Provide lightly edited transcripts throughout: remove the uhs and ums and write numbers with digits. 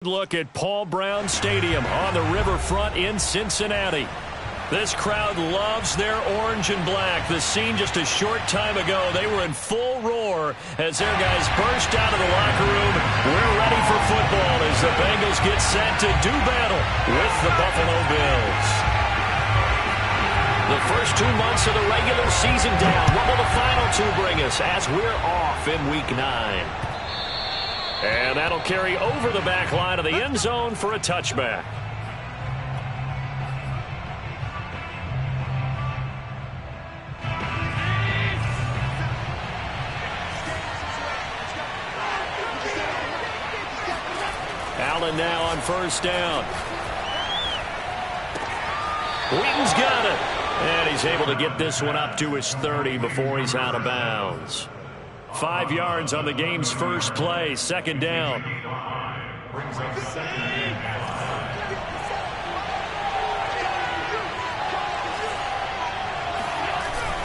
Look at Paul Brown Stadium on the riverfront in Cincinnati. This crowd loves their orange and black. The scene just a short time ago, they were in full roar as their guys burst out of the locker room. We're ready for football as the Bengals get set to do battle with the Buffalo Bills. The first 2 months of the regular season down. What will the final two bring us as we're off in Week 9? And that'll carry over the back line of the end zone for a touchback. Allen now on first down. Wheaton's got it. And he's able to get this one up to his 30 before he's out of bounds. 5 yards on the game's first play. Second down.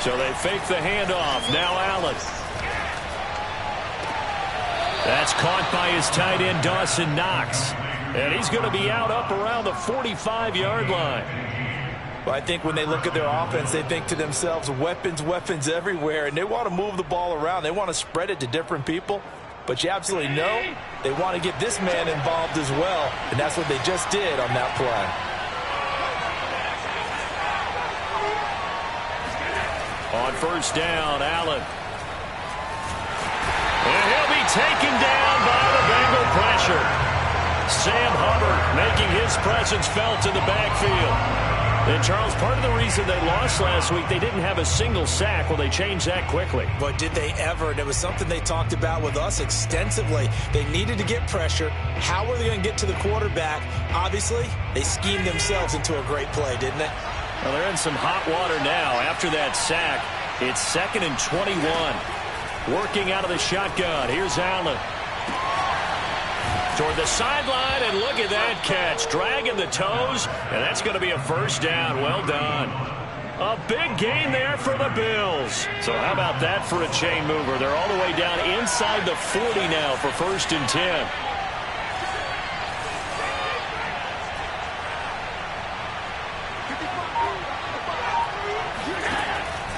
So they fake the handoff. Now Allen. That's caught by his tight end, Dawson Knox. And he's going to be out up around the 45-yard line. Well, I think when they look at their offense, they think to themselves, weapons, weapons everywhere, and they want to move the ball around. They want to spread it to different people, but you absolutely know they want to get this man involved as well, and that's what they just did on that play. On first down, Allen. And he'll be taken down by the Bengal pressure. Sam Hubbard making his presence felt in the backfield. And, Charles, part of the reason they lost last week, they didn't have a single sack. Well, they changed that quickly. But did they ever? And it was something they talked about with us extensively. They needed to get pressure. How were they going to get to the quarterback? Obviously, they schemed themselves into a great play, didn't they? Well, they're in some hot water now after that sack. It's 2nd and 21. Working out of the shotgun. Here's Allen. Toward the sideline, and look at that catch. Dragging the toes, and that's going to be a first down. Well done. A big gain there for the Bills. So how about that for a chain mover? They're all the way down inside the 40 now for 1st and 10.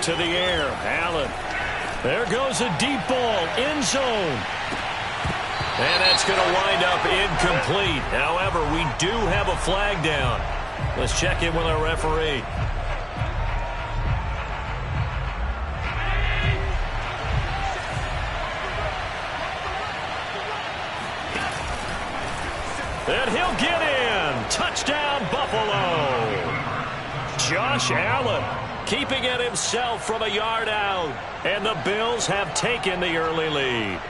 To the air, Allen. There goes a deep ball, end zone. And that's going to wind up incomplete. However, we do have a flag down. Let's check in with our referee. And he'll get in. Touchdown, Buffalo. Josh Allen keeping it himself from a yard out. And the Bills have taken the early lead.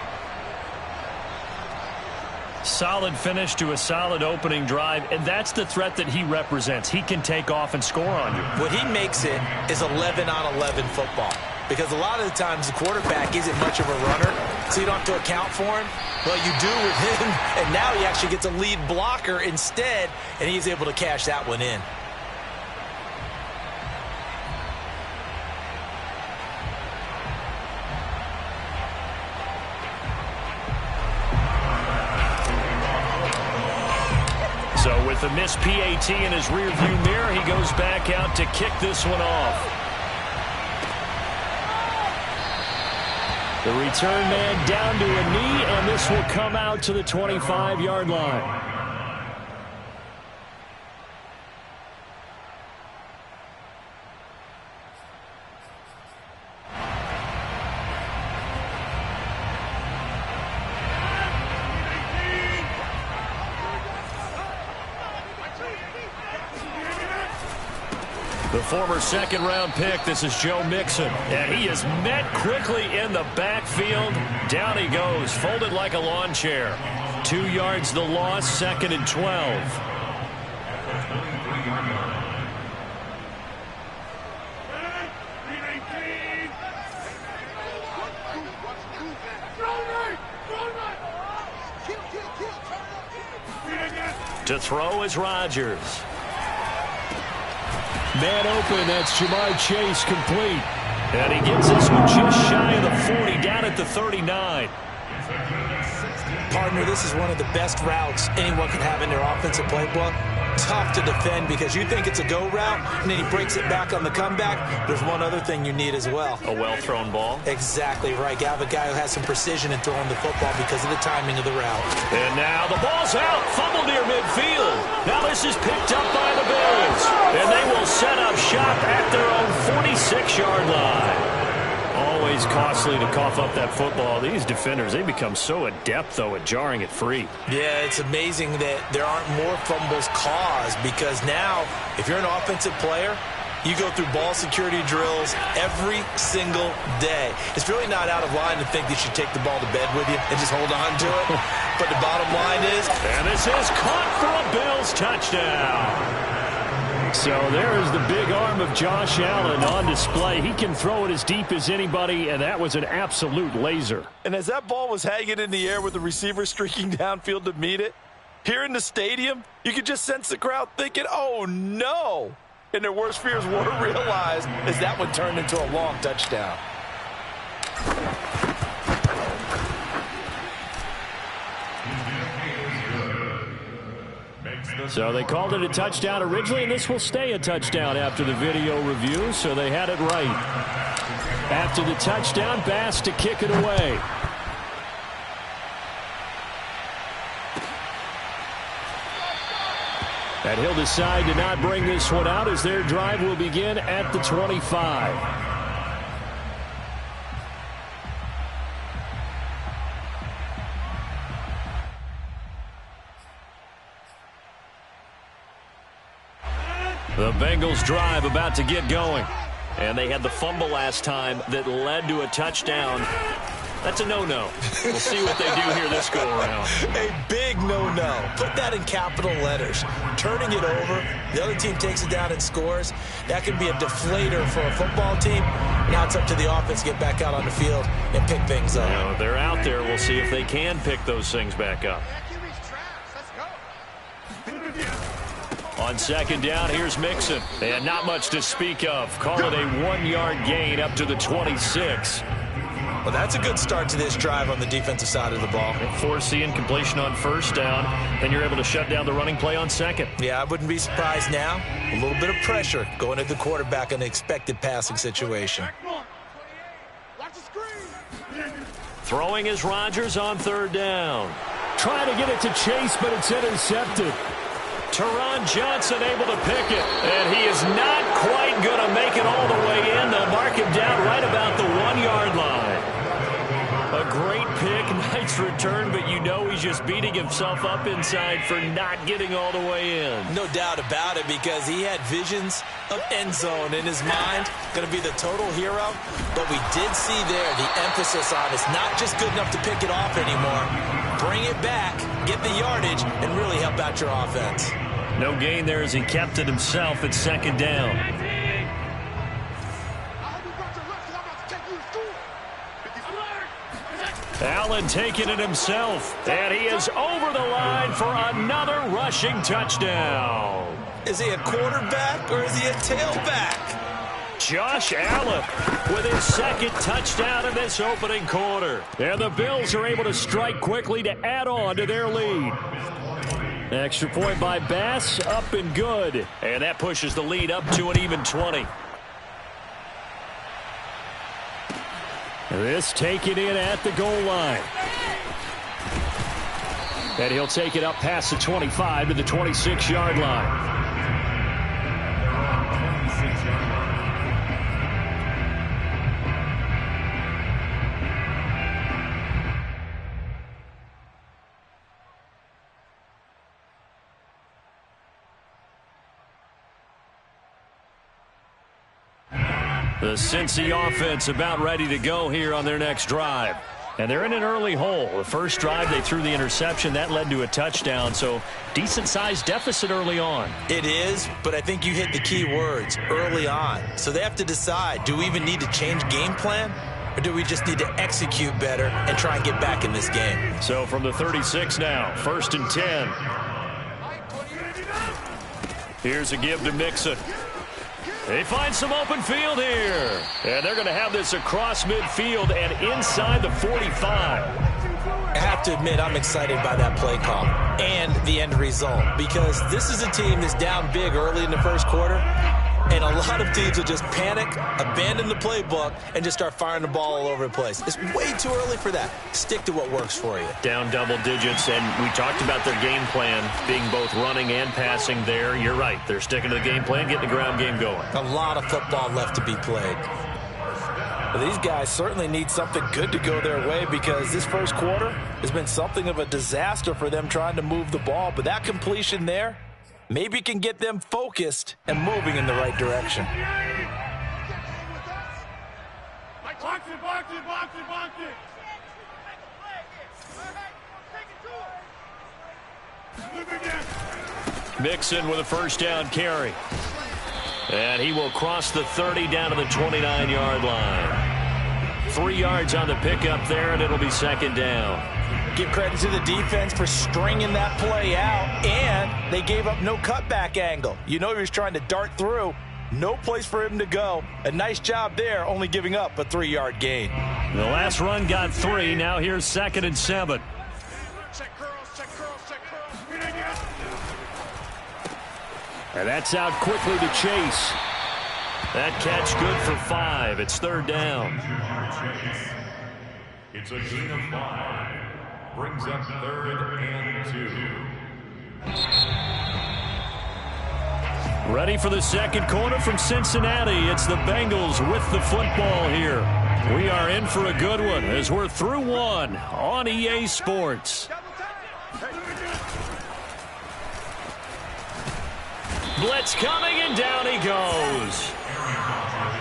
Solid finish to a solid opening drive, and that's the threat that he represents. He can take off and score on you. What he makes it is 11-on-11 football, because a lot of the times the quarterback isn't much of a runner, so you don't have to account for him. Well, you do with him, and now he actually gets a lead blocker instead, and he's able to cash that one in. So with the missed PAT in his rearview mirror, he goes back out to kick this one off. The return man down to a knee, and this will come out to the 25-yard line. The former second-round pick, this is Joe Mixon. And he is met quickly in the backfield. Down he goes, folded like a lawn chair. 2 yards the loss, 2nd and 12. To throw is Rodgers. Man open, that's Jamar Chase complete. And he gets this one just shy of the 40, down at the 39. Partner, this is one of the best routes anyone can have in their offensive playbook. Tough to defend because you think it's a go route, and then he breaks it back on the comeback. There's one other thing you need as well. A well-thrown ball? Exactly right. You have a guy who has some precision in throwing the football because of the timing of the route. And now the ball's out. Fumble near midfield. Now this is picked up by the Bills. And they will set up shop at their own 46-yard line. Always costly to cough up that football. These defenders, they become so adept, though, at jarring it free. Yeah, it's amazing that there aren't more fumbles caused because now, if you're an offensive player, you go through ball security drills every single day. It's really not out of line to think that you take the ball to bed with you and just hold on to it. But the bottom line is... And this is caught for a Bills touchdown. So there's the big arm of Josh Allen on display. He can throw it as deep as anybody, and that was an absolute laser. And as that ball was hanging in the air with the receiver streaking downfield to meet it, here in the stadium, you could just sense the crowd thinking, oh, no. And their worst fears were realized as that one turned into a long touchdown. So they called it a touchdown originally, and this will stay a touchdown after the video review, so they had it right. After the touchdown, Bass to kick it away. And he'll decide to not bring this one out as their drive will begin at the 25. The Bengals drive about to get going. And they had the fumble last time that led to a touchdown. That's a no-no. We'll see what they do here this go-around. A big no-no. Put that in capital letters. Turning it over, the other team takes it down and scores. That can be a deflator for a football team. Now it's up to the offense to get back out on the field and pick things up. You know, they're out there. We'll see if they can pick those things back up. On second down, here's Mixon. And not much to speak of. Call it a 1-yard gain up to the 26. Well, that's a good start to this drive on the defensive side of the ball. Force the incompletion on first down. Then you're able to shut down the running play on second. Yeah, I wouldn't be surprised now. A little bit of pressure going at the quarterback in an expected passing situation. Throwing is Rodgers on third down. Trying to get it to Chase, but it's intercepted. Teron Johnson able to pick it, and he is not quite going to make it all the way in. They'll mark him down right about the 1-yard line. A great pick, nice return, but you know he's just beating himself up inside for not getting all the way in. No doubt about it, because he had visions of end zone in his mind. Going to be the total hero, but we did see there the emphasis on it's not just good enough to pick it off anymore. Bring it back, get the yardage, and really help out your offense. No gain there as he kept it himself at second down. Allen taking it himself, and he is over the line for another rushing touchdown. Is he a quarterback or is he a tailback? Josh Allen with his second touchdown in this opening quarter. And the Bills are able to strike quickly to add on to their lead. Extra point by Bass, up and good. And that pushes the lead up to an even 20. This taken in at the goal line. And he'll take it up past the 25 to the 26-yard line. The Cincy offense about ready to go here on their next drive. And they're in an early hole. The first drive, they threw the interception. That led to a touchdown, so decent-sized deficit early on. It is, but I think you hit the key words, early on. So they have to decide, do we even need to change game plan? Or do we just need to execute better and try and get back in this game? So from the 36 now, 1st and 10. Here's a give to Mixon. They find some open field here. And they're going to have this across midfield and inside the 45. I have to admit, I'm excited by that play call and the end result, because this is a team that's down big early in the first quarter, and a lot of teams will just panic, abandon the playbook, and just start firing the ball all over the place. It's way too early for that. Stick to what works for you. Down double digits, and we talked about their game plan being both running and passing there. You're right. They're sticking to the game plan, getting the ground game going. A lot of football left to be played. Well, these guys certainly need something good to go their way, because this first quarter has been something of a disaster for them trying to move the ball. But that completion there maybe can get them focused and moving in the right direction. Mixon with a first down carry. And he will cross the 30 down to the 29-yard line. 3 yards on the pickup there, and it'll be second down. Give credit to the defense for stringing that play out, and they gave up no cutback angle. You know he was trying to dart through. No place for him to go. A nice job there, only giving up a 3-yard gain. The last run got 3. Now here's 2nd and 7. And that's out quickly to Chase. That catch good for 5. It's 3rd down. It's a gain of 5. Brings up 3rd and 2. Ready for the second quarter from Cincinnati. It's the Bengals with the football here. We are in for a good one as we're through one on EA Sports. Blitz coming, and down he goes.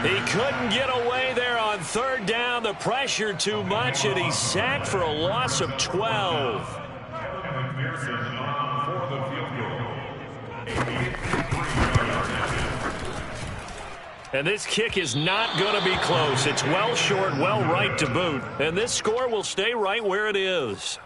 He couldn't get away there on 3rd down. The pressure too much, and he's sacked for a loss of 12. And this kick is not going to be close. It's well short, well right to boot. And this score will stay right where it is.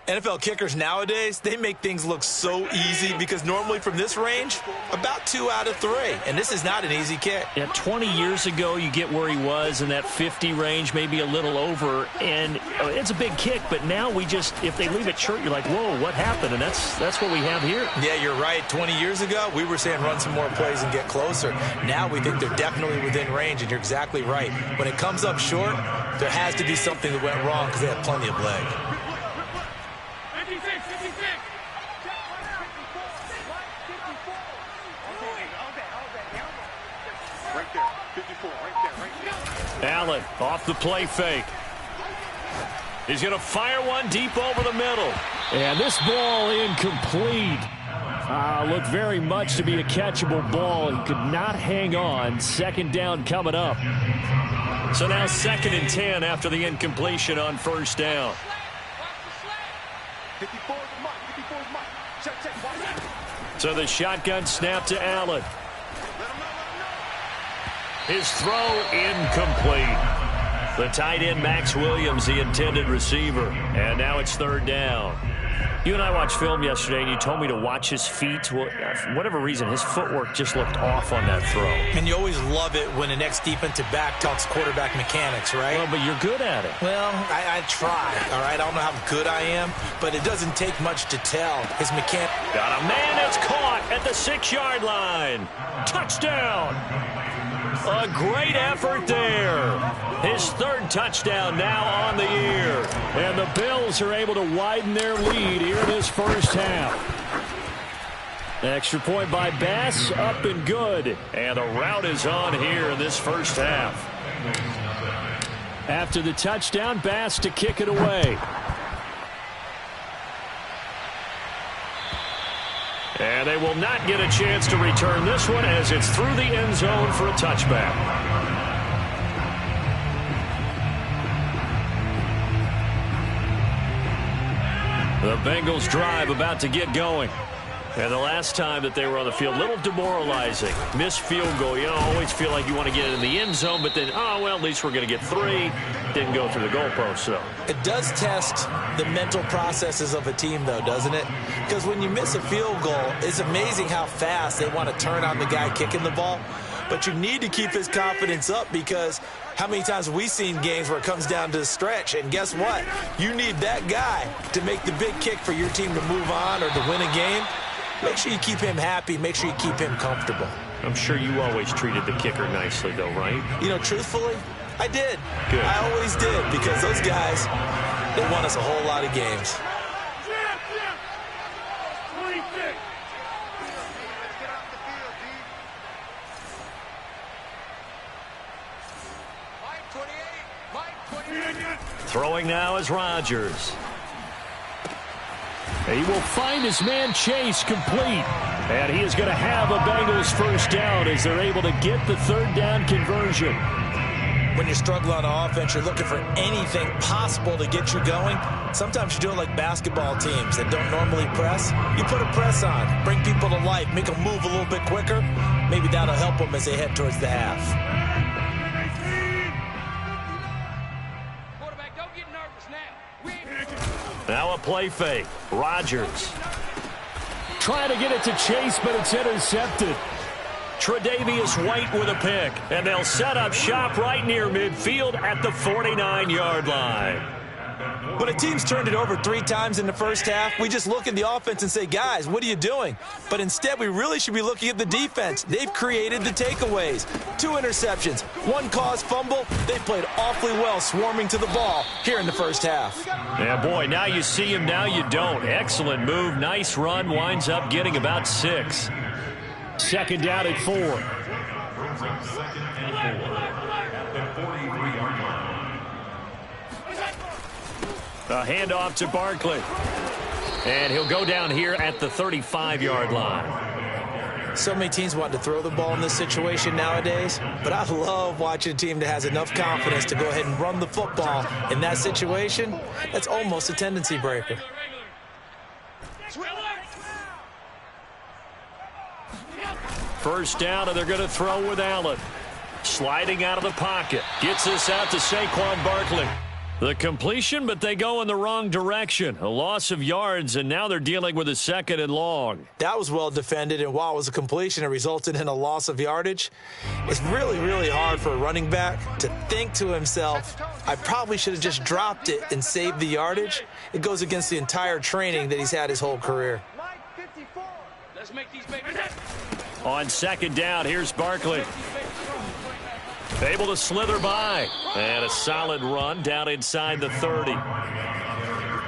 NFL kickers nowadays, they make things look so easy, because normally from this range, about 2 out of 3. And this is not an easy kick. Yeah, 20 years ago, you get where he was in that 50 range, maybe a little over, and it's a big kick. But now we just, if they leave it short, you're like, whoa, what happened? And that's what we have here. Yeah, you're right. 20 years ago, we were saying run some more plays and get closer. Now we think they're definitely within range, and you're exactly right. When it comes up short, there has to be something that went wrong, because they have plenty of leg. Allen off the play fake. He's going to fire one deep over the middle. And this ball incomplete. Looked very much to be a catchable ball. He could not hang on. 2nd down coming up. So now 2nd and 10 after the incompletion on 1st down. So the shotgun snap to Allen. His throw incomplete. The tight end, Max Williams, the intended receiver. And now it's 3rd down. You and I watched film yesterday, and you told me to watch his feet. Well, for whatever reason, his footwork just looked off on that throw. And you always love it when the next defensive back talks quarterback mechanics, right? Well, but you're good at it. Well, I try, all right? I don't know how good I am, but it doesn't take much to tell. His mechanic. Got a man that's caught at the 6-yard line. Touchdown. A great effort there. His 3rd touchdown now on the year. And the Bills are able to widen their lead here in this first half. Extra point by Bass, up and good. And a rout is on here in this first half. After the touchdown, Bass to kick it away. And they will not get a chance to return this one, as it's through the end zone for a touchback. The Bengals drive about to get going. And the last time that they were on the field, a little demoralizing. Missed field goal. You always feel like you want to get it in the end zone, but then, oh, well, at least we're going to get 3. Didn't go through the goalpost, so. It does test the mental processes of a team, though, doesn't it? Because when you miss a field goal, it's amazing how fast they want to turn on the guy kicking the ball. but you need to keep his confidence up because how many times have we seen games where it comes down to the stretch, and guess what? You need that guy to make the big kick for your team to move on or to win a game. Make sure you keep him happy. Make sure you keep him comfortable. I'm sure you always treated the kicker nicely, though, right? You know, truthfully, I did. Good. I always did because those guys, they won us a whole lot of games. Throwing now is Rodgers. He will find his man Chase complete. And he is going to have a Bengals first down as they're able to get the third down conversion. When you're struggling on offense, you're looking for anything possible to get you going. Sometimes you do it like basketball teams that don't normally press. You put a press on, bring people to life, make them move a little bit quicker. Maybe that'll help them as they head towards the half. Quarterback, don't get nervous now. Now a play fake. Rodgers trying to get it to Chase, but it's intercepted. Tre'Davious White with a pick, and they'll set up shop right near midfield at the 49-yard line. When a team's turned it over 3 times in the first half, we just look at the offense and say, guys, what are you doing? But instead, we really should be looking at the defense. They've created the takeaways. 2 interceptions, 1 caused fumble. They played awfully well swarming to the ball here in the first half. Yeah, boy, now you see him, now you don't. Excellent move, nice run, winds up getting about 6. Second down at 4. Brings up second and 4 at the 43-yard line. A handoff to Barkley. And he'll go down here at the 35-yard line. So many teams want to throw the ball in this situation nowadays, but I love watching a team that has enough confidence to go ahead and run the football in that situation. That's almost a tendency breaker. First down, and they're going to throw with Allen. Sliding out of the pocket. Gets this out to Saquon Barkley. The completion, but they go in the wrong direction. A loss of yards, and now they're dealing with a 2nd and long. That was well defended, and while it was a completion, it resulted in a loss of yardage. It's really, really hard for a running back to think to himself, I probably should have just dropped it and saved the yardage. It goes against the entire training that he's had his whole career. Let's make these babies. On second down, here's Barkley. Able to slither by. And a solid run down inside the 30.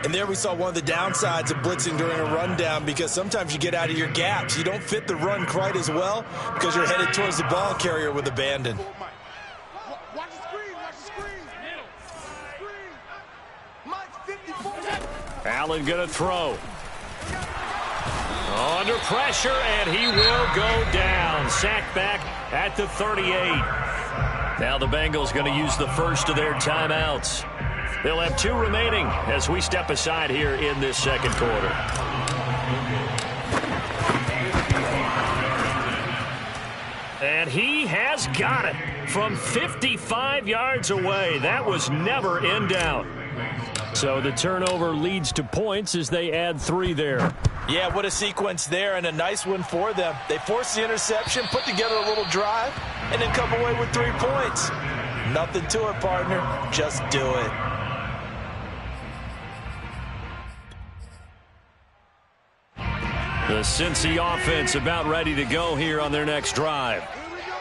And there we saw one of the downsides of blitzing during a rundown because sometimes you get out of your gaps. You don't fit the run quite as well because you're headed towards the ball carrier with abandon. Watch the screen. Watch the screen. Allen going to throw. Under pressure, and he will go down. Sacked back at the 38. Now the Bengals going to use the first of their timeouts. They'll have 2 remaining as we step aside here in this second quarter. And he has got it from 55 yards away. That was never in doubt. So the turnover leads to points as they add 3 there. Yeah, what a sequence there, and a nice one for them. They forced the interception, put together a little drive, and then come away with 3 points. Nothing to it, partner. Just do it. The Cincy offense about ready to go here on their next drive.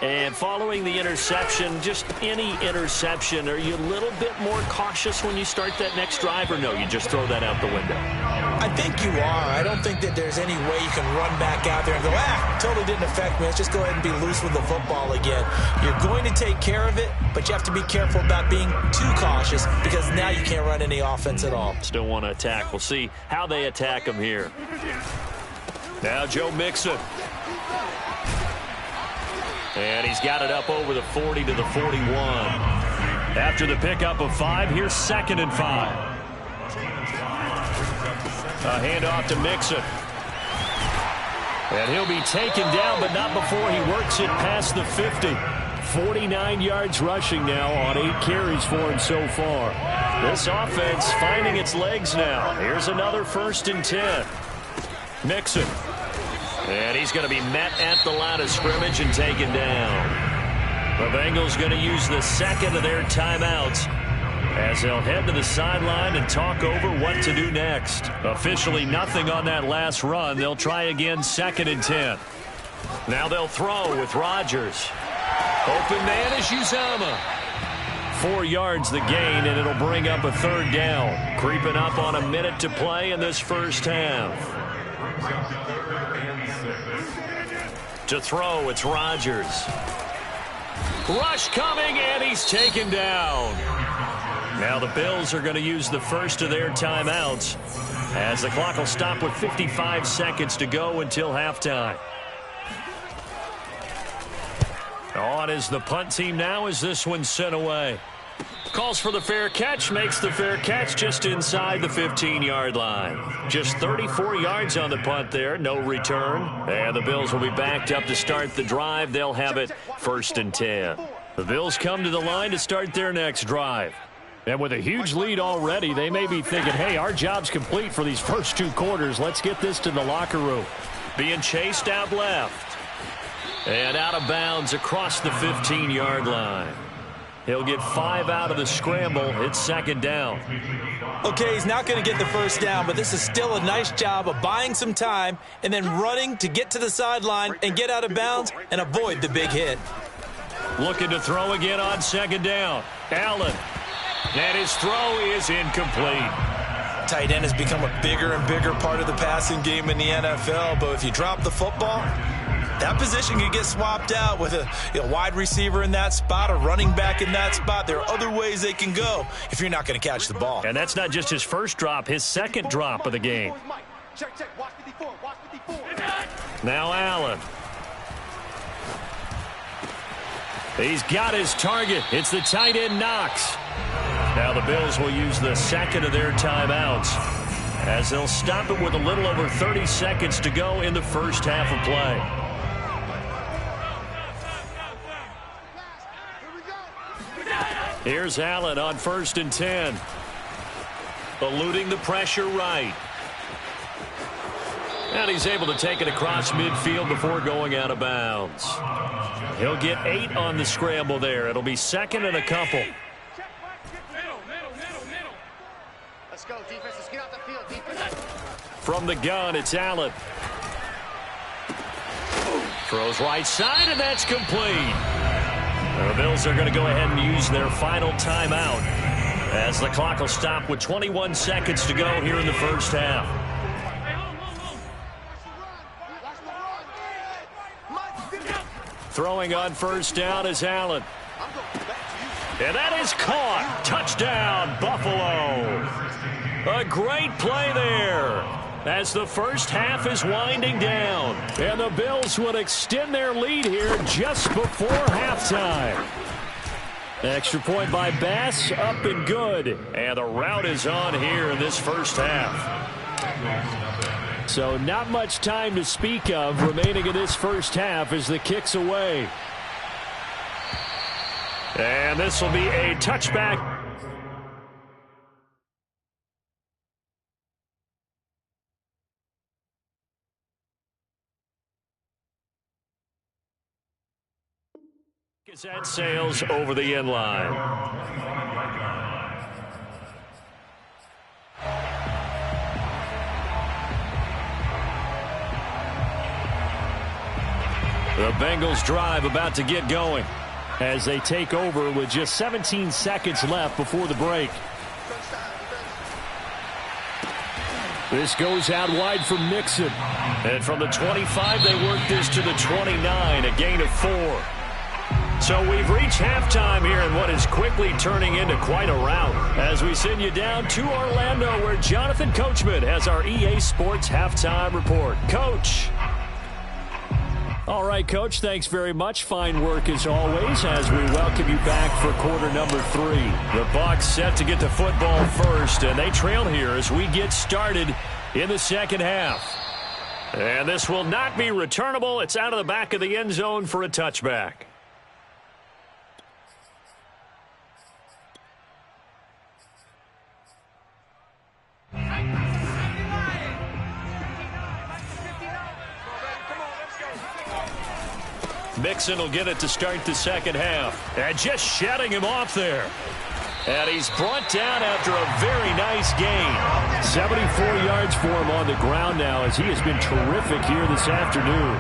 And following the interception, just any interception, are you a little bit more cautious when you start that next drive, or no, you just throw that out the window? I think you are. I don't think that there's any way you can run back out there and go, totally didn't affect me. Let's just go ahead and be loose with the football again. You're going to take care of it, but you have to be careful about being too cautious because now you can't run any offense at all. Still want to attack. We'll see how they attack him here. Now Joe Mixon. And he's got it up over the 40 to the 41. After the pickup of 5, here's 2nd and 5. A handoff to Mixon. And he'll be taken down, but not before he works it past the 50. 49 yards rushing now on 8 carries for him so far. This offense finding its legs now. Here's another 1st and 10. Mixon. And he's going to be met at the line of scrimmage and taken down. The Bengals going to use the second of their timeouts as they'll head to the sideline and talk over what to do next. Officially nothing on that last run. They'll try again 2nd and 10. Now they'll throw with Rodgers. Open man is Uzomah. 4 yards the gain, and it'll bring up a 3rd down. Creeping up on a minute to play in this first half. To throw, it's Rodgers. Rush coming, and he's taken down. Now the Bills are going to use the first of their timeouts as the clock will stop with 55 seconds to go until halftime. On is the punt team now as this one's sent away. Calls for the fair catch, makes the fair catch just inside the 15-yard line. Just 34 yards on the punt there, no return. And the Bills will be backed up to start the drive. They'll have it 1st and 10. The Bills come to the line to start their next drive. And with a huge lead already, they may be thinking, hey, our job's complete for these first 2 quarters. Let's get this to the locker room. Being chased out left. And out of bounds across the 15-yard line. He'll get 5 out of the scramble. It's 2nd down. Okay, he's not going to get the first down, but this is still a nice job of buying some time and then running to get to the sideline and get out of bounds and avoid the big hit. Looking to throw again on 2nd down. Allen. And his throw is incomplete. Tight end has become a bigger and bigger part of the passing game in the NFL, but if you drop the football, that position can get swapped out with a wide receiver in that spot, a running back in that spot. There are other ways they can go if you're not going to catch the ball. And that's not just his first drop, his 2nd drop of the game. Now Allen. He's got his target. It's the tight end Knox. Now the Bills will use the 2nd of their timeouts as they'll stop it with a little over 30 seconds to go in the first half of play. Here's Allen on 1st and 10. Eluding the pressure right. And he's able to take it across midfield before going out of bounds. He'll get 8 on the scramble there. It'll be 2nd and a couple. Let's go, defense. Let's get out the field, defense. From the gun, it's Allen. Throws right side, and that's complete. The Bills are going to go ahead and use their final timeout as the clock will stop with 21 seconds to go here in the first half. Throwing on 1st down is Allen. And that is caught. Touchdown, Buffalo. A great play there as the first half is winding down. And the Bills would extend their lead here just before halftime. Extra point by Bass, up and good. And the route is on here in this first half. So not much time to speak of remaining in this first half as the kick's away. And this will be a touchback. That sails over the end line. The Bengals drive about to get going as they take over with just 17 seconds left before the break. This goes out wide from Nixon. And from the 25, they work this to the 29, a gain of 4. So we've reached halftime here in what is quickly turning into quite a rout as we send you down to Orlando where Jonathan Coachman has our EA Sports Halftime Report. Coach. All right, Coach, thanks very much. Fine work as always as we welcome you back for quarter number 3. The Bucs set to get the football first, and they trail here as we get started in the second half. And this will not be returnable. It's out of the back of the end zone for a touchback. Mixon will get it to start the second half. And just shutting him off there. And he's brought down after a very nice gain. 74 yards for him on the ground now as he has been terrific here this afternoon.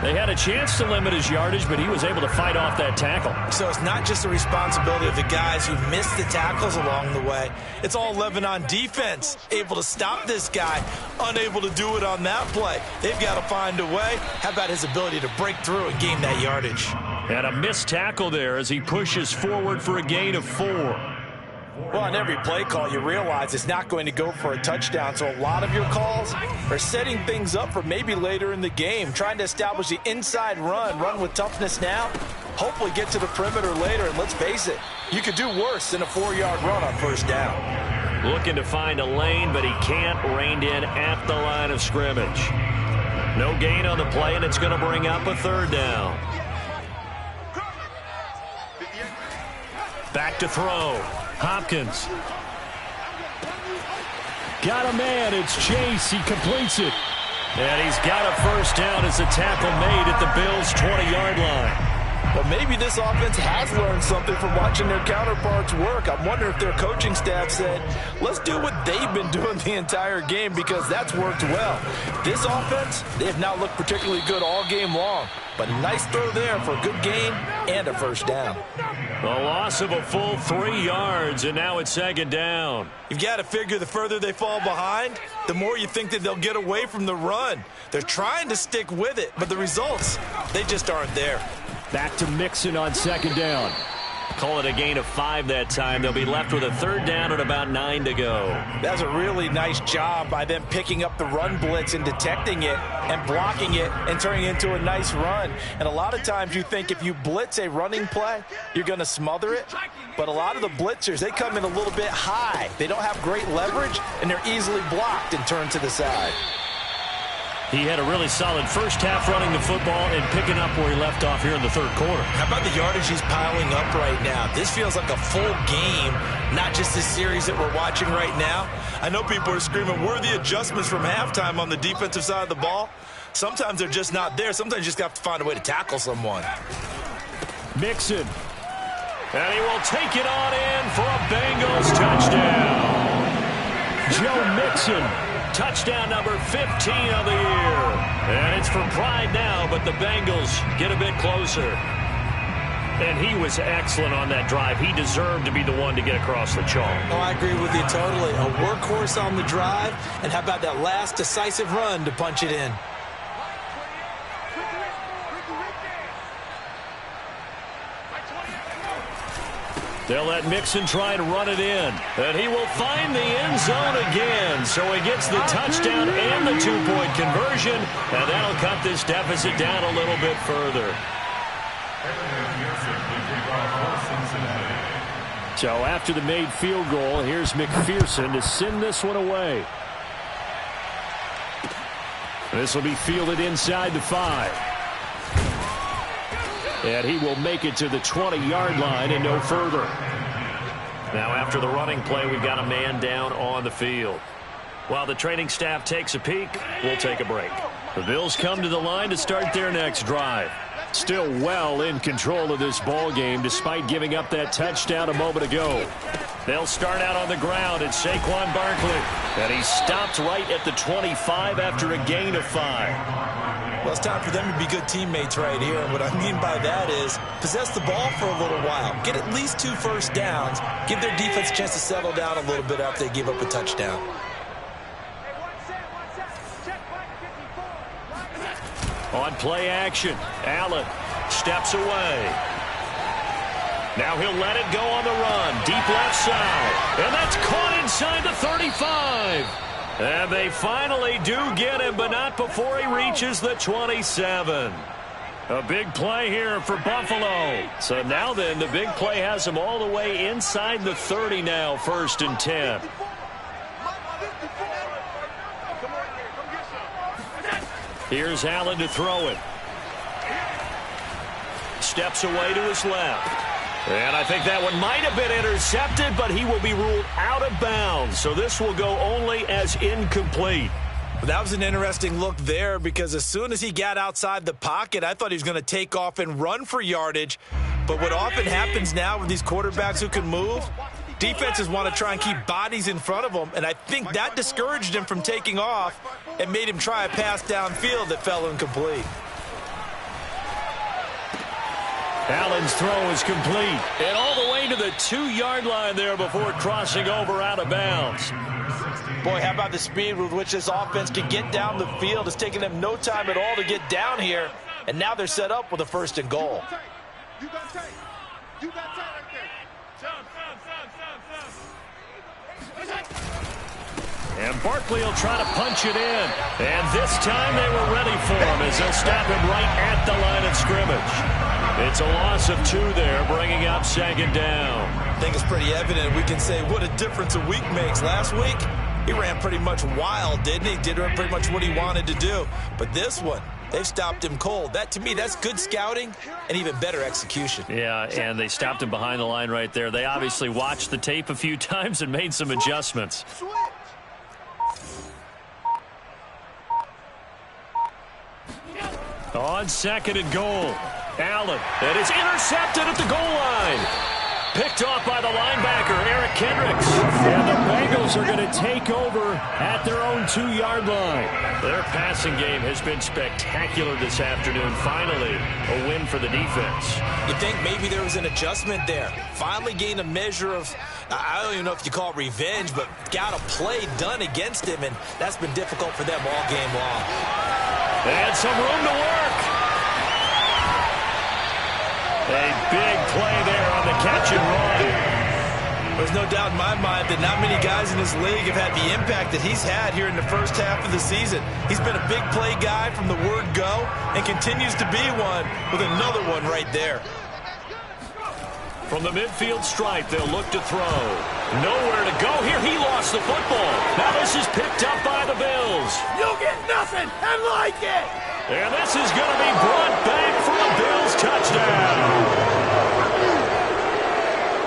They had a chance to limit his yardage, but he was able to fight off that tackle. So it's not just the responsibility of the guys who missed the tackles along the way. It's all on defense, able to stop this guy, unable to do it on that play. They've got to find a way. How about his ability to break through and gain that yardage? And a missed tackle there as he pushes forward for a gain of 4. Well, on every play call, you realize it's not going to go for a touchdown, so a lot of your calls are setting things up for maybe later in the game, trying to establish the inside run with toughness now, hopefully get to the perimeter later, and let's face it, you could do worse than a 4-yard run on first down. Looking to find a lane, but he can't, reined in at the line of scrimmage. No gain on the play, and it's going to bring up a 3rd down. Back to throw. Hopkins. Got a man. It's Chase. He completes it. And he's got a first down as a tackle made at the Bills' 20-yard line. But maybe this offense has learned something from watching their counterparts work. I'm wondering if their coaching staff said, let's do what they've been doing the entire game because that's worked well. This offense, they have not looked particularly good all game long. But a nice throw there for a good gain and a first down. A loss of a full 3 yards, and now it's 2nd down. You've got to figure the further they fall behind, the more you think that they'll get away from the run. They're trying to stick with it, but the results, they just aren't there. Back to Mixon on 2nd down. Call it a gain of 5 that time. They'll be left with a 3rd down and about 9 to go. That's a really nice job by them picking up the run blitz and detecting it and blocking it and turning it into a nice run. And a lot of times you think if you blitz a running play, you're going to smother it. But a lot of the blitzers, they come in a little bit high. They don't have great leverage, and they're easily blocked and turned to the side. He had a really solid first half running the football and picking up where he left off here in the 3rd quarter. How about the yardage he's piling up right now? This feels like a full game, not just this series that we're watching right now. I know people are screaming, where are the adjustments from halftime on the defensive side of the ball? Sometimes they're just not there. Sometimes you just have to find a way to tackle someone. Mixon. And he will take it on in for a Bengals touchdown. Joe Mixon. Touchdown number 15 of the year. And it's for pride now, but the Bengals get a bit closer. And he was excellent on that drive. He deserved to be the one to get across the chalk. Oh, I agree with you totally. A workhorse on the drive. And how about that last decisive run to punch it in? They'll let Mixon try and run it in. And he will find the end zone again. So he gets the touchdown and the 2-point conversion. And that'll cut this deficit down a little bit further. So after the made field goal, here's McPherson to send this one away. This will be fielded inside the 5. And he will make it to the 20-yard line and no further. Now after the running play, we've got a man down on the field. While the training staff takes a peek, we'll take a break. The Bills come to the line to start their next drive. Still well in control of this ball game despite giving up that touchdown a moment ago. They'll start out on the ground at Saquon Barkley. And he stopped right at the 25 after a gain of 5. Well, it's time for them to be good teammates right here. And what I mean by that is possess the ball for a little while. Get at least 2 first downs. Give their defense a chance to settle down a little bit after they give up a touchdown. On play action, Allen steps away. Now he'll let it go on the run. Deep left side. And that's caught inside the 35. And they finally do get him, but not before he reaches the 27. A big play here for Buffalo. So now then, the big play has him all the way inside the 30 now, 1st and 10. Here's Allen to throw it. Steps away to his left. And I think that one might have been intercepted, but he will be ruled out of bounds. So this will go only as incomplete. That was an interesting look there because as soon as he got outside the pocket, I thought he was going to take off and run for yardage. But what often happens now with these quarterbacks who can move, defenses want to try and keep bodies in front of them, and I think that discouraged him from taking off and made him try a pass downfield that fell incomplete. Allen's throw is complete. And all the way to the 2-yard line there before crossing over out of bounds. Boy, how about the speed with which this offense can get down the field? It's taking them no time at all to get down here. And now they're set up with a 1st and goal. You got tape. You got tape right there. And Barkley will try to punch it in. And this time they were ready for him as they'll stop him right at the line of scrimmage. It's a loss of 2 there, bringing up 2nd down. I think it's pretty evident. We can say what a difference a week makes. Last week, he ran pretty much wild, didn't he? Did pretty much what he wanted to do. But this one, they've stopped him cold. That, to me, that's good scouting and even better execution. Yeah, and they stopped him behind the line right there. They obviously watched the tape a few times and made some adjustments. On 2nd and goal, Allen. It is intercepted at the goal line. Picked off by the linebacker, Eric Kendricks. And the Bengals are going to take over at their own 2-yard line. Their passing game has been spectacular this afternoon. Finally, a win for the defense. You think maybe there was an adjustment there. Finally gained a measure of, I don't even know if you call it revenge, but got a play done against him, and that's been difficult for them all game long. And some room to work. A big play there on the catch and run. There's no doubt in my mind that not many guys in this league have had the impact that he's had here in the first half of the season. He's been a big play guy from the word go and continues to be one with another one right there. From the midfield stripe, they'll look to throw. Nowhere to go here. He lost the football. Now this is picked up by the Bills. You get nothing and like it. And this is going to be brought back for a Bills touchdown.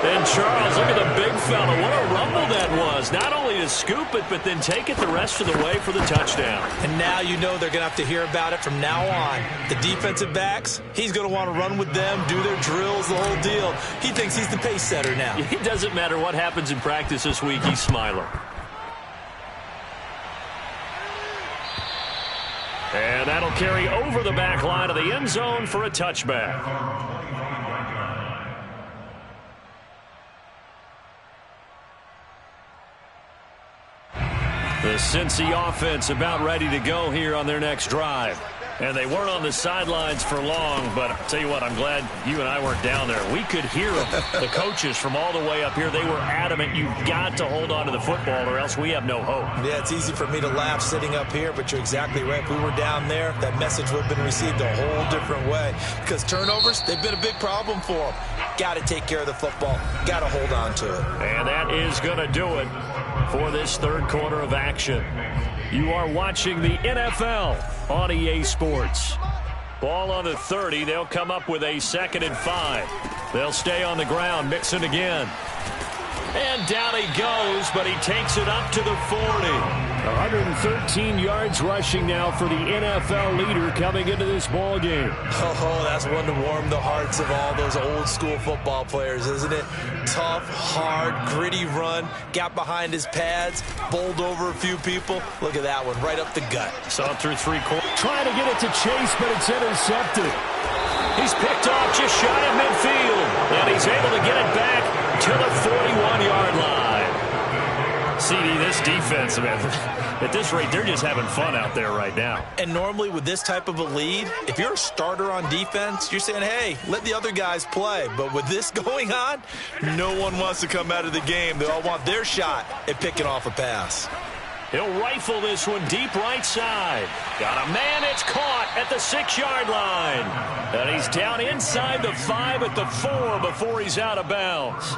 And Charles, look at the big fella. What a rumble that was. Not only to scoop it, but then take it the rest of the way for the touchdown. And now you know they're going to have to hear about it from now on. The defensive backs, he's going to want to run with them, do their drills, the whole deal. He thinks he's the pace setter now. It doesn't matter what happens in practice this week. He's smiling. And that'll carry over the back line of the end zone for a touchback. The Cincy offense about ready to go here on their next drive. And they weren't on the sidelines for long, but I'll tell you what, I'm glad you and I weren't down there. We could hear them, the coaches from all the way up here. They were adamant, you've got to hold on to the football or else we have no hope. Yeah, it's easy for me to laugh sitting up here, but you're exactly right. If we were down there, that message would have been received a whole different way. Because turnovers, they've been a big problem for them. Got to take care of the football. Got to hold on to it. And that is going to do it for this third quarter of action. You are watching the NFL on EA Sports. Ball on the 30. They'll come up with a 2nd and 5. They'll stay on the ground. Mixon again. And down he goes, but he takes it up to the 40. 113 yards rushing now for the NFL leader coming into this ball game. Oh, that's one to warm the hearts of all those old school football players, isn't it? Tough, hard, gritty run. Got behind his pads, bowled over a few people. Look at that one, right up the gut. Saw it through 3 quarters. Trying to get it to Chase, but it's intercepted. He's picked off just shy of midfield. And he's able to get it back to the 41-yard line. CD, this defense, man, at this rate, they're just having fun out there right now. And normally with this type of a lead, if you're a starter on defense, you're saying, hey, let the other guys play. But with this going on, no one wants to come out of the game. They all want their shot at picking off a pass. He'll rifle this one deep right side. Got a man, it's caught at the 6-yard line. And he's down inside the 5 at the 4 before he's out of bounds.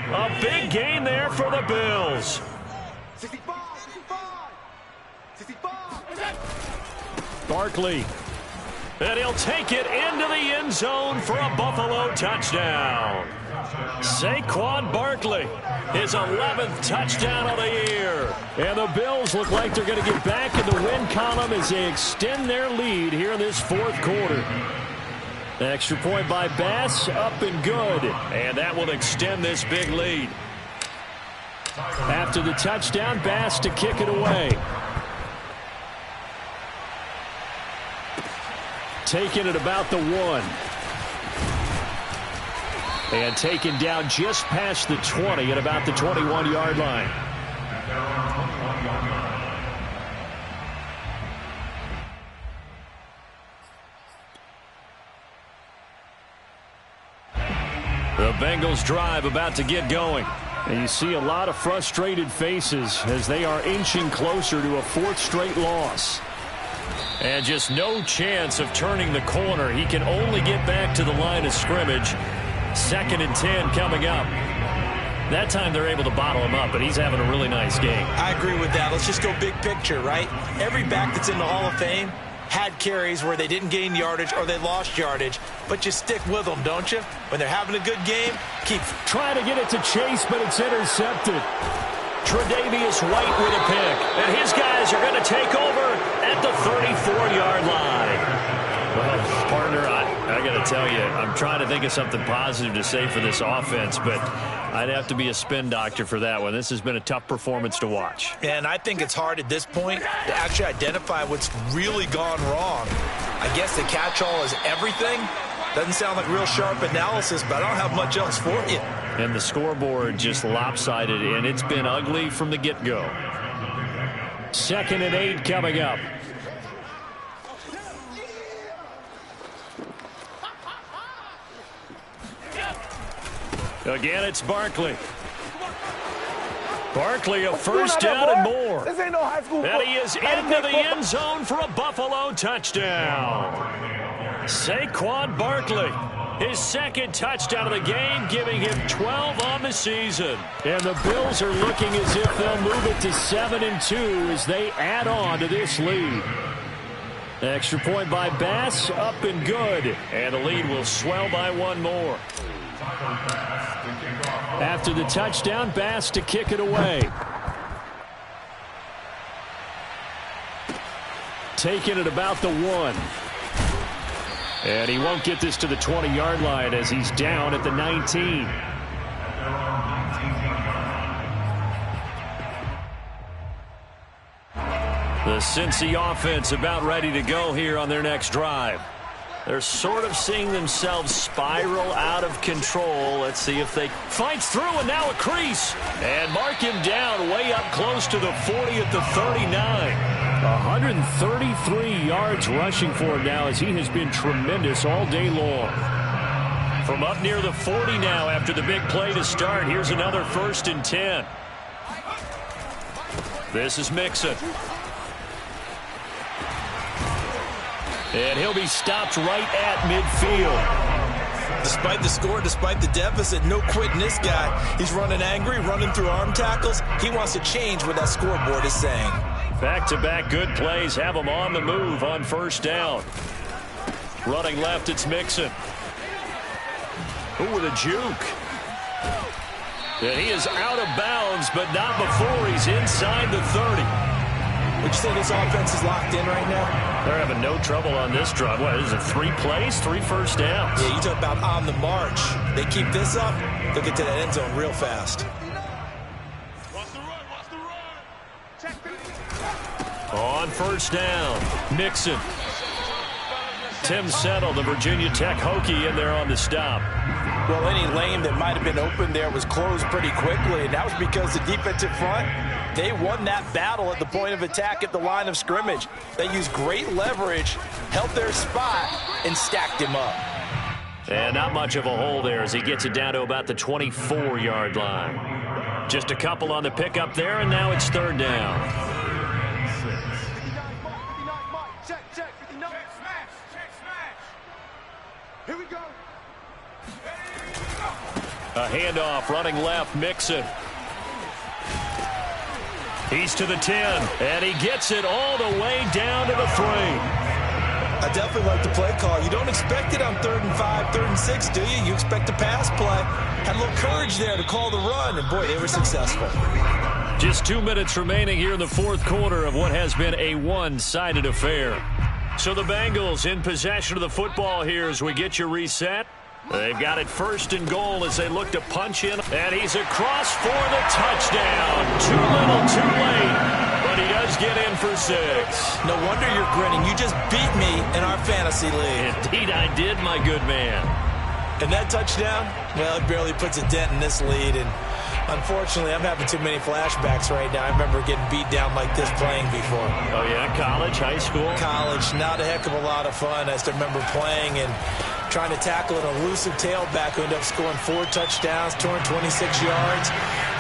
A big gain there for the Bills. 65, 65, 65. Barkley And he'll take it into the end zone for a Buffalo touchdown. Saquon Barkley, his 11th touchdown of the year. And the Bills look like they're going to get back in the win column as they extend their lead here in this fourth quarter. Extra point by Bass, up and good. And that will extend this big lead. After the touchdown, Bass to kick it away. Taking it about the 1. And taken down just past the 20 at about the 21-yard line. The Bengals drive about to get going. And you see a lot of frustrated faces as they are inching closer to a 4th straight loss. And just no chance of turning the corner. He can only get back to the line of scrimmage. 2nd and 10 coming up. That time they're able to bottle him up, but he's having a really nice game. I agree with that. Let's just go big picture, right? Every back that's in the Hall of Fame had carries where they didn't gain yardage or they lost yardage, but you stick with them, don't you? When they're having a good game, keep trying to get it to Chase, but it's intercepted. Tre'Davious White with a pick, and his guys are going to take over at the 34-yard line. Well, partner, I got to tell you, I'm trying to think of something positive to say for this offense, but I'd have to be a spin doctor for that one. This has been a tough performance to watch. And I think it's hard at this point to actually identify what's really gone wrong. I guess the catch-all is everything. Doesn't sound like real sharp analysis, but I don't have much else for you. And the scoreboard just lopsided, and it's been ugly from the get-go. 2nd and 8 coming up. Again, it's Barkley. Barkley, a first down and more. This ain't no high school. And he is into the end zone for a Buffalo touchdown. Saquon Barkley, his 2nd touchdown of the game, giving him 12 on the season. And the Bills are looking as if they'll move it to 7-2 as they add on to this lead. Extra point by Bass, up and good. And the lead will swell by 1 more. After the touchdown, Bass to kick it away. Taking it about the 1. And he won't get this to the 20-yard line as he's down at the 19. The Cincy offense about ready to go here on their next drive. They're sort of seeing themselves spiral out of control. Let's see if they fights through, and now a crease. And mark him down way up close to the 40 at the 39. 133 yards rushing for him now as he has been tremendous all day long. From up near the 40 now after the big play to start, here's another 1st and 10. This is Mixon. And he'll be stopped right at midfield. Despite the score, despite the deficit, no quitting this guy. He's running angry, running through arm tackles. He wants to change what that scoreboard is saying. Back-to-back good plays have him on the move on 1st down. Running left, it's Mixon. Ooh, with a juke. And he is out of bounds, but not before he's inside the 30. Would you say this offense is locked in right now? They're having no trouble on this drive. What is it, 3 plays, 3 first downs? Yeah, you talk about on the march. They keep this up, they'll get to that end zone real fast. On 1st down, Mixon. Tim Settle, the Virginia Tech Hokie, in there on the stop. Well, any lane that might have been open there was closed pretty quickly, and that was because the defensive front, they won that battle at the point of attack at the line of scrimmage. They used great leverage, held their spot, and stacked him up. And not much of a hole there as he gets it down to about the 24-yard line. Just a couple on the pickup there, and now it's 3rd down. Here we go. A handoff, running left, Mixon. He's to the 10, and he gets it all the way down to the 3. I definitely like the play call. You don't expect it on 3rd and 5, 3rd and 6, do you? You expect a pass play. Had a little courage there to call the run, and boy, they were successful. Just 2 minutes remaining here in the fourth quarter of what has been a one-sided affair. So the Bengals in possession of the football here as we get you reset. They've got it 1st and goal as they look to punch in. And he's across for the touchdown. Too little, too late. But he does get in for 6. No wonder you're grinning. You just beat me in our fantasy league. Indeed I did, my good man. And that touchdown, well, it barely puts a dent in this lead. And unfortunately, I'm having too many flashbacks right now. I remember getting beat down like this playing before. Oh, yeah? College, high school? College, not a heck of a lot of fun. I still remember playing and trying to tackle an elusive tailback who ended up scoring 4 touchdowns, 226 yards.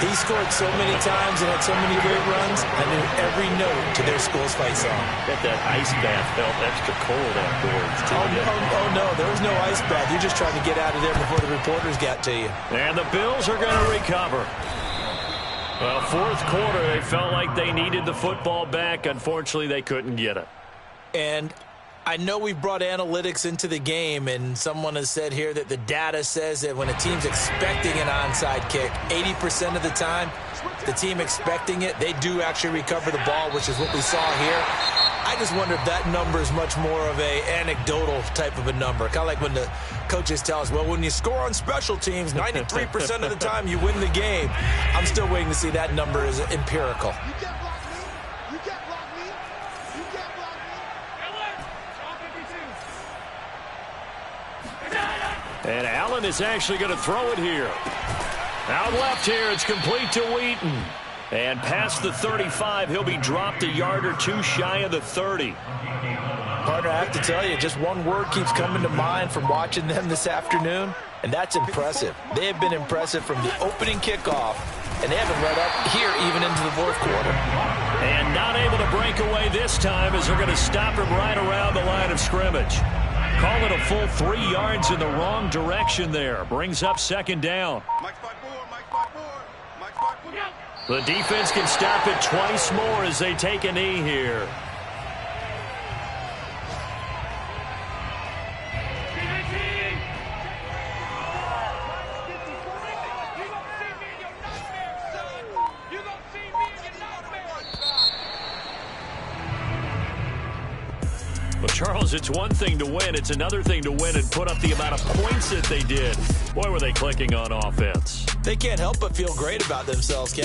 He scored so many times and had so many great runs. I knew every note to their school's fight song. Bet that ice bath felt extra cold afterwards, too. Oh, no, there was no ice bath. You just tried to get out of there before the reporters got to you. And the Bills are going to recover. Well, fourth quarter, they felt like they needed the football back. Unfortunately, they couldn't get it. And I know we've brought analytics into the game, and someone has said here that the data says that when a team's expecting an onside kick, 80% of the time, the team expecting it, they do actually recover the ball, which is what we saw here. I just wonder if that number is much more of a anecdotal type of a number. Kind of like when the coaches tell us, well, when you score on special teams, 93% of the time you win the game. I'm still waiting to see that number is empirical. You can't block me. You can't block me. You can't block me. And Allen is actually going to throw it here. Out left here, it's complete to Wheaton. And past the 35, he'll be dropped a yard or 2 shy of the 30. Partner, I have to tell you, just one word keeps coming to mind from watching them this afternoon, and that's impressive. They have been impressive from the opening kickoff, and they haven't let up here even into the fourth quarter. And not able to break away this time as they're going to stop him right around the line of scrimmage. Call it a full 3 yards in the wrong direction there. Brings up 2nd down. The defense can stop it twice more as they take a knee here. Well, Charles, it's one thing to win. It's another thing to win and put up the amount of points that they did. Boy, were they clicking on offense. They can't help but feel great about themselves, Ken.